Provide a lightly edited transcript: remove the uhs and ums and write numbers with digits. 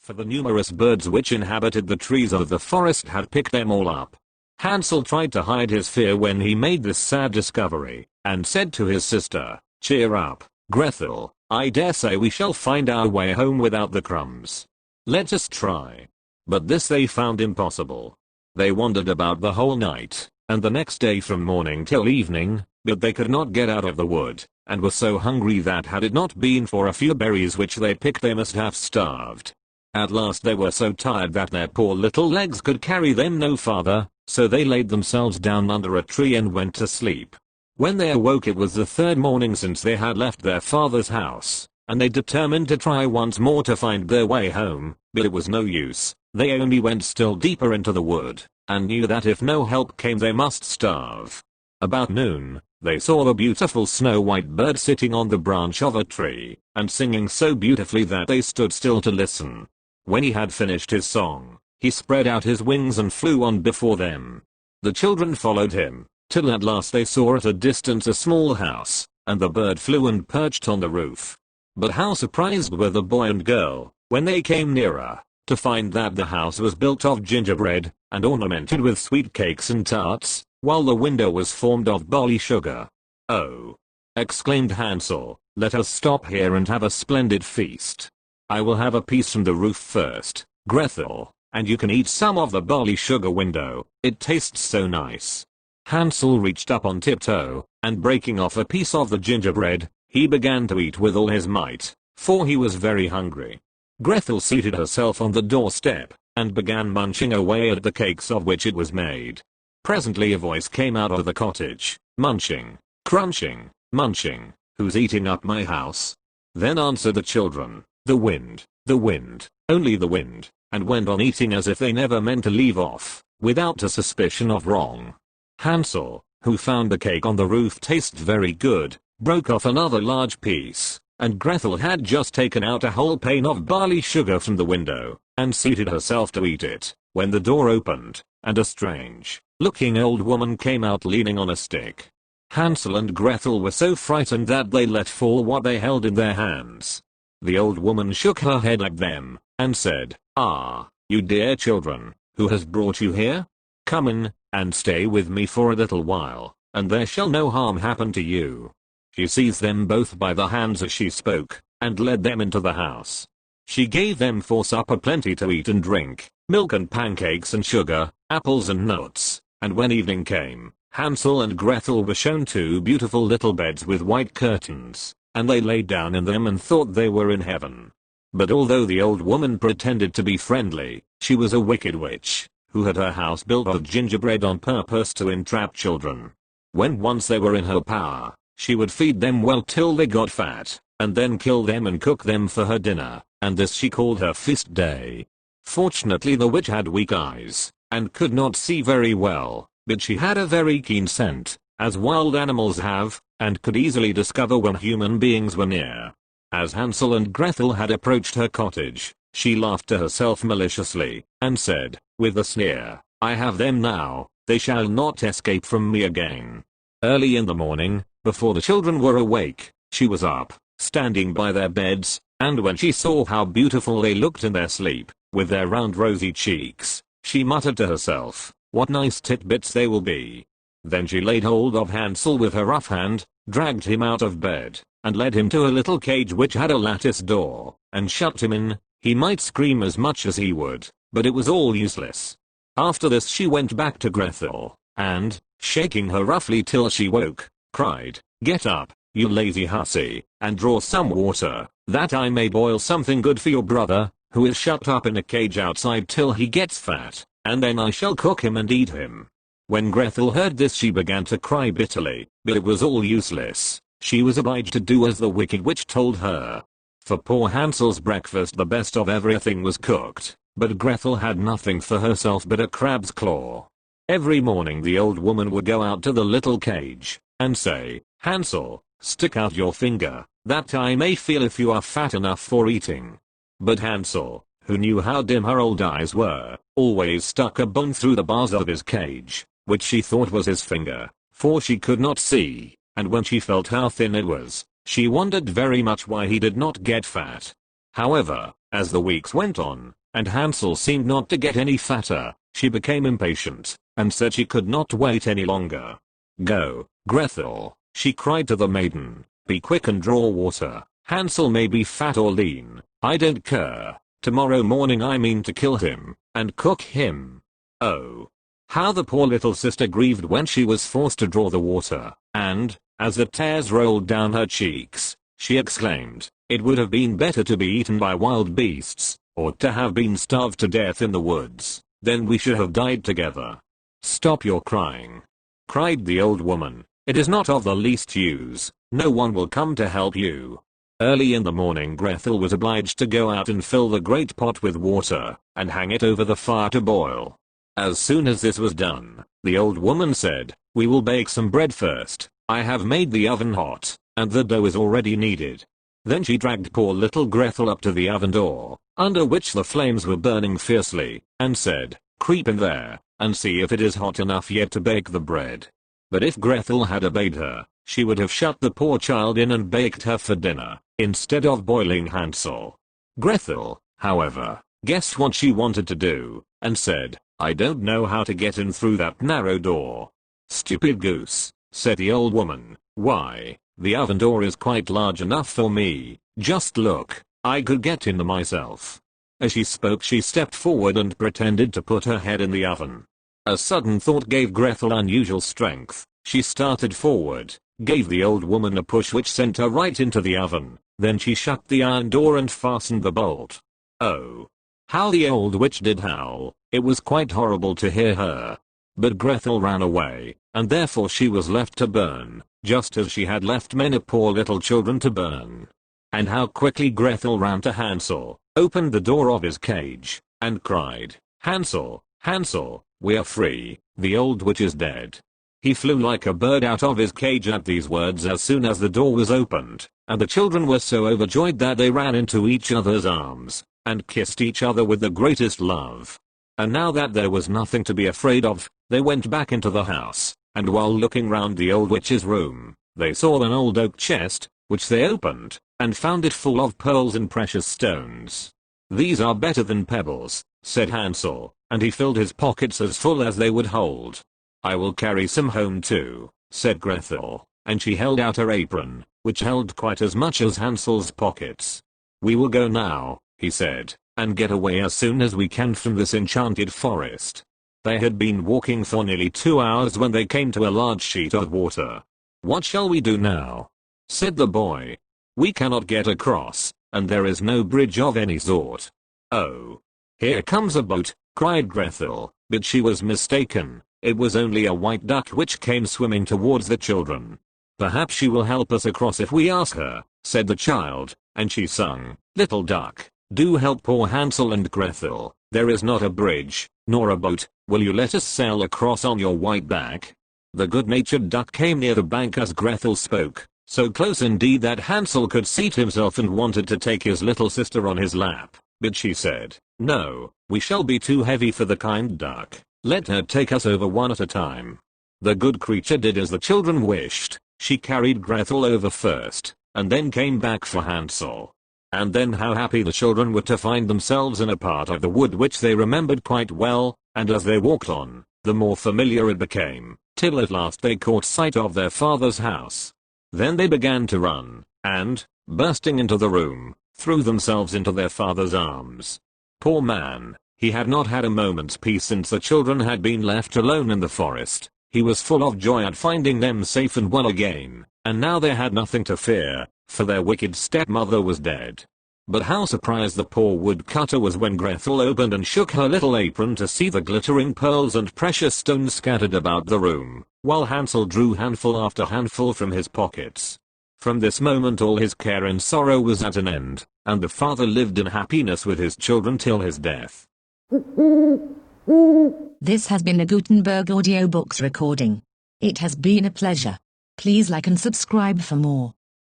for the numerous birds which inhabited the trees of the forest had picked them all up. Hansel tried to hide his fear when he made this sad discovery, and said to his sister, "Cheer up, Grethel, I dare say we shall find our way home without the crumbs. Let us try." But this they found impossible. They wandered about the whole night, and the next day from morning till evening, but they could not get out of the wood, and were so hungry that had it not been for a few berries which they picked they must have starved. At last they were so tired that their poor little legs could carry them no farther, so they laid themselves down under a tree and went to sleep. When they awoke it was the third morning since they had left their father's house, and they determined to try once more to find their way home, but it was no use. They only went still deeper into the wood, and knew that if no help came they must starve. About noon, they saw a beautiful snow-white bird sitting on the branch of a tree, and singing so beautifully that they stood still to listen. When he had finished his song, he spread out his wings and flew on before them. The children followed him, till at last they saw at a distance a small house, and the bird flew and perched on the roof. But how surprised were the boy and girl, when they came nearer, to find that the house was built of gingerbread, and ornamented with sweet cakes and tarts, while the window was formed of barley sugar. "Oh!" exclaimed Hansel, "let us stop here and have a splendid feast. I will have a piece from the roof first, Grethel, and you can eat some of the barley sugar window, it tastes so nice." Hansel reached up on tiptoe, and breaking off a piece of the gingerbread, he began to eat with all his might, for he was very hungry. Grethel seated herself on the doorstep, and began munching away at the cakes of which it was made. Presently a voice came out of the cottage, "Munching, crunching, munching, who's eating up my house?" Then answered the children, the wind, only the wind," and went on eating as if they never meant to leave off, without a suspicion of wrong. Hansel, who found the cake on the roof taste very good, broke off another large piece, and Grethel had just taken out a whole pane of barley sugar from the window, and seated herself to eat it, when the door opened, and a strange-looking old woman came out leaning on a stick. Hansel and Grethel were so frightened that they let fall what they held in their hands. The old woman shook her head at them, and said, "Ah, you dear children, who has brought you here? Come in, and stay with me for a little while, and there shall no harm happen to you." She seized them both by the hands as she spoke, and led them into the house. She gave them for supper plenty to eat and drink, milk and pancakes and sugar, apples and nuts, and when evening came, Hansel and Grethel were shown two beautiful little beds with white curtains, and they lay down in them and thought they were in heaven. But although the old woman pretended to be friendly, she was a wicked witch, who had her house built of gingerbread on purpose to entrap children. When once they were in her power, she would feed them well till they got fat, and then kill them and cook them for her dinner, and this she called her feast day. Fortunately the witch had weak eyes, and could not see very well, but she had a very keen scent, as wild animals have, and could easily discover when human beings were near. As Hansel and Grethel had approached her cottage, she laughed to herself maliciously, and said, with a sneer, "I have them now, they shall not escape from me again." Early in the morning, before the children were awake, she was up, standing by their beds, and when she saw how beautiful they looked in their sleep, with their round rosy cheeks, she muttered to herself, "What nice titbits they will be." Then she laid hold of Hansel with her rough hand, dragged him out of bed, and led him to a little cage which had a lattice door, and shut him in. He might scream as much as he would, but it was all useless. After this she went back to Grethel, and, shaking her roughly till she woke, cried, "Get up, you lazy hussy, and draw some water, that I may boil something good for your brother, who is shut up in a cage outside till he gets fat, and then I shall cook him and eat him." When Grethel heard this she began to cry bitterly, but it was all useless. She was obliged to do as the wicked witch told her. For poor Hansel's breakfast the best of everything was cooked, but Grethel had nothing for herself but a crab's claw. Every morning the old woman would go out to the little cage, and say, "Hansel, stick out your finger, that I may feel if you are fat enough for eating." But Hansel, who knew how dim her old eyes were, always stuck a bone through the bars of his cage, which she thought was his finger, for she could not see, and when she felt how thin it was, she wondered very much why he did not get fat. However, As the weeks went on, and Hansel seemed not to get any fatter, she became impatient, and said she could not wait any longer. "Go, Gretel," she cried to the maiden, "be quick and draw water. Hansel may be fat or lean, I don't care. Tomorrow morning I mean to kill him, and cook him." Oh, how the poor little sister grieved when she was forced to draw the water, and, as the tears rolled down her cheeks, she exclaimed, "It would have been better to be eaten by wild beasts, or to have been starved to death in the woods, then we should have died together." "Stop your crying," cried the old woman. "It is not of the least use, no one will come to help you." Early in the morning Gretel was obliged to go out and fill the great pot with water, and hang it over the fire to boil. As soon as this was done, the old woman said, "We will bake some bread first. I have made the oven hot, and the dough is already kneaded." Then she dragged poor little Gretel up to the oven door, under which the flames were burning fiercely, and said, "Creep in there, and see if it is hot enough yet to bake the bread." But if Gretel had obeyed her, she would have shut the poor child in and baked her for dinner, instead of boiling Hansel. Gretel, however, guessed what she wanted to do, and said, "I don't know how to get in through that narrow door." "Stupid goose," said the old woman, "why, the oven door is quite large enough for me. Just look, I could get in myself." As she spoke she stepped forward and pretended to put her head in the oven. A sudden thought gave Gretel unusual strength. She started forward, gave the old woman a push which sent her right into the oven, then she shut the iron door and fastened the bolt. Oh, how the old witch did howl! It was quite horrible to hear her. But Gretel ran away, and therefore she was left to burn, just as she had left many poor little children to burn. And how quickly Gretel ran to Hansel, opened the door of his cage, and cried, "Hansel, Hansel, we are free, the old witch is dead." He flew like a bird out of his cage at these words as soon as the door was opened, and the children were so overjoyed that they ran into each other's arms, and kissed each other with the greatest love. And now that there was nothing to be afraid of, they went back into the house, and while looking round the old witch's room, they saw an old oak chest, which they opened, and found it full of pearls and precious stones. "These are better than pebbles," said Hansel, and he filled his pockets as full as they would hold. "I will carry some home too," said Gretel, and she held out her apron, which held quite as much as Hansel's pockets. "We will go now," he said, "and get away as soon as we can from this enchanted forest." They had been walking for nearly 2 hours when they came to a large sheet of water. "What shall we do now?" said the boy. "We cannot get across, and there is no bridge of any sort." "Oh, here comes a boat," cried Gretel, but she was mistaken. It was only a white duck which came swimming towards the children. "Perhaps she will help us across if we ask her," said the child, and she sung, "Little duck, do help poor Hansel and Gretel. There is not a bridge, nor a boat. Will you let us sail across on your white back?" The good-natured duck came near the bank as Gretel spoke, so close indeed that Hansel could seat himself and wanted to take his little sister on his lap, but she said, "No, we shall be too heavy for the kind duck. Let her take us over one at a time." The good creature did as the children wished. She carried Gretel over first, and then came back for Hansel. And then how happy the children were to find themselves in a part of the wood which they remembered quite well, and as they walked on, the more familiar it became, till at last they caught sight of their father's house. Then they began to run, and, bursting into the room, threw themselves into their father's arms. Poor man, he had not had a moment's peace since the children had been left alone in the forest. He was full of joy at finding them safe and well again, and now they had nothing to fear, for their wicked stepmother was dead. But how surprised the poor woodcutter was when Gretel opened and shook her little apron to see the glittering pearls and precious stones scattered about the room, while Hansel drew handful after handful from his pockets. From this moment all his care and sorrow was at an end, and the father lived in happiness with his children till his death. This has been a Gutenberg Audiobooks recording. It has been a pleasure. Please like and subscribe for more.